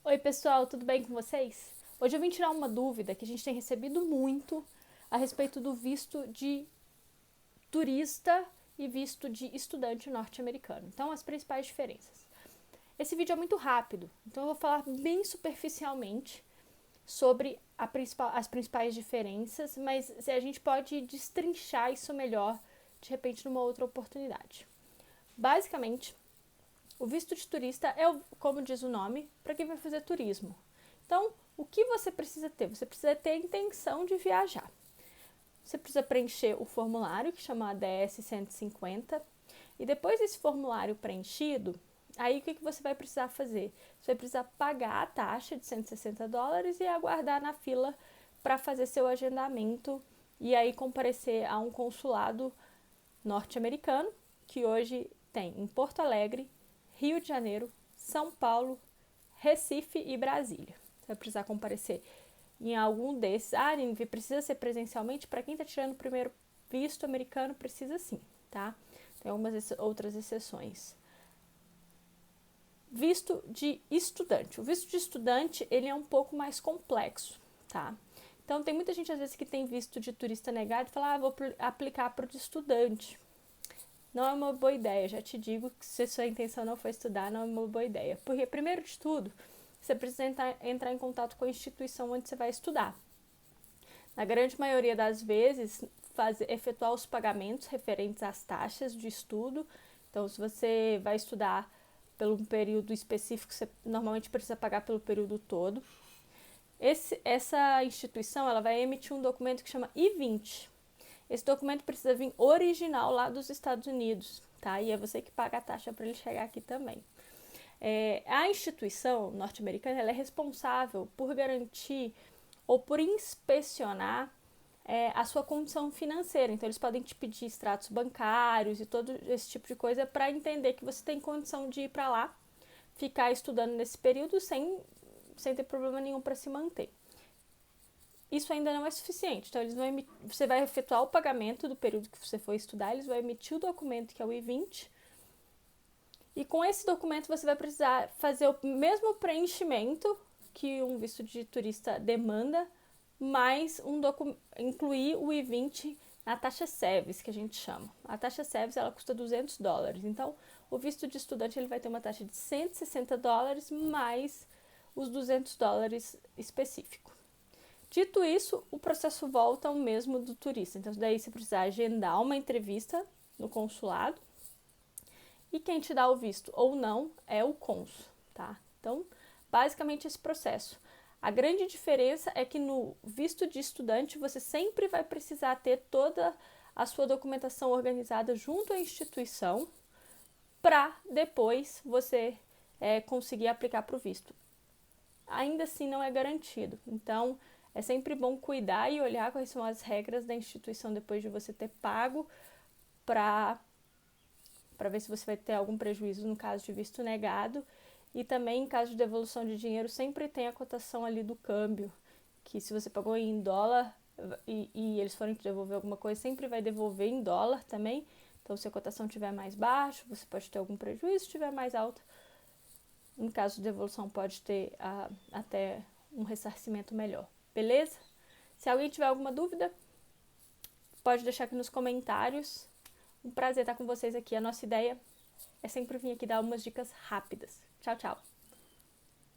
Oi pessoal, tudo bem com vocês? Hoje eu vim tirar uma dúvida que a gente tem recebido muito a respeito do visto de turista e visto de estudante norte-americano. Então, as principais diferenças. Esse vídeo é muito rápido, então eu vou falar bem superficialmente sobre as principais diferenças, mas a gente pode destrinchar isso melhor de repente numa outra oportunidade. Basicamente, o visto de turista é, como diz o nome, para quem vai fazer turismo. Então, o que você precisa ter? Você precisa ter a intenção de viajar. Você precisa preencher o formulário, que chama ADS 150, e depois desse formulário preenchido, aí o que você vai precisar fazer? Você vai precisar pagar a taxa de $160 e aguardar na fila para fazer seu agendamento e aí comparecer a um consulado norte-americano, que hoje tem em Porto Alegre, Rio de Janeiro, São Paulo, Recife e Brasília. Você vai precisar comparecer em algum desses. Ah, Ninvi, precisa ser presencialmente? Para quem está tirando o primeiro visto americano, precisa sim, tá? Tem algumas outras exceções. Visto de estudante. O visto de estudante, ele é um pouco mais complexo, tá? Então, tem muita gente, às vezes, que tem visto de turista negado e fala, vou aplicar para o de estudante. Não é uma boa ideia, já te digo que se a sua intenção não for estudar, não é uma boa ideia. Porque, primeiro de tudo, você precisa entrar em contato com a instituição onde você vai estudar. Na grande maioria das vezes, efetuar os pagamentos referentes às taxas de estudo. Então, se você vai estudar pelo um período específico, você normalmente precisa pagar pelo período todo. Essa instituição ela vai emitir um documento que chama I-20. Esse documento precisa vir original lá dos Estados Unidos, tá? E é você que paga a taxa para ele chegar aqui também. A instituição norte-americana ela é responsável por garantir ou por inspecionar a sua condição financeira. Então, eles podem te pedir extratos bancários e todo esse tipo de coisa para entender que você tem condição de ir para lá, ficar estudando nesse período sem ter problema nenhum para se manter. Isso ainda não é suficiente. Então, você vai efetuar o pagamento do período que você for estudar, eles vão emitir o documento, que é o I-20, e com esse documento você vai precisar fazer o mesmo preenchimento que um visto de turista demanda, mais incluir o I-20 na taxa SEVES, que a gente chama. A taxa SEVES ela custa $200. Então, o visto de estudante ele vai ter uma taxa de $160 mais os $200 específico. Dito isso, o processo volta ao mesmo do turista. Então, daí você precisa agendar uma entrevista no consulado e quem te dá o visto ou não é o cônsul, tá? Então, basicamente esse processo. A grande diferença é que no visto de estudante você sempre vai precisar ter toda a sua documentação organizada junto à instituição para depois você conseguir aplicar para o visto. Ainda assim não é garantido. Então, é sempre bom cuidar e olhar quais são as regras da instituição depois de você ter pago para ver se você vai ter algum prejuízo no caso de visto negado. E também, em caso de devolução de dinheiro, sempre tem a cotação ali do câmbio, que se você pagou em dólar e eles forem te devolver alguma coisa, sempre vai devolver em dólar também. Então, se a cotação estiver mais baixa, você pode ter algum prejuízo, se estiver mais alta, no caso de devolução, pode ter até um ressarcimento melhor. Beleza? Se alguém tiver alguma dúvida, pode deixar aqui nos comentários. Um prazer estar com vocês aqui. A nossa ideia é sempre vir aqui dar umas dicas rápidas. Tchau, tchau!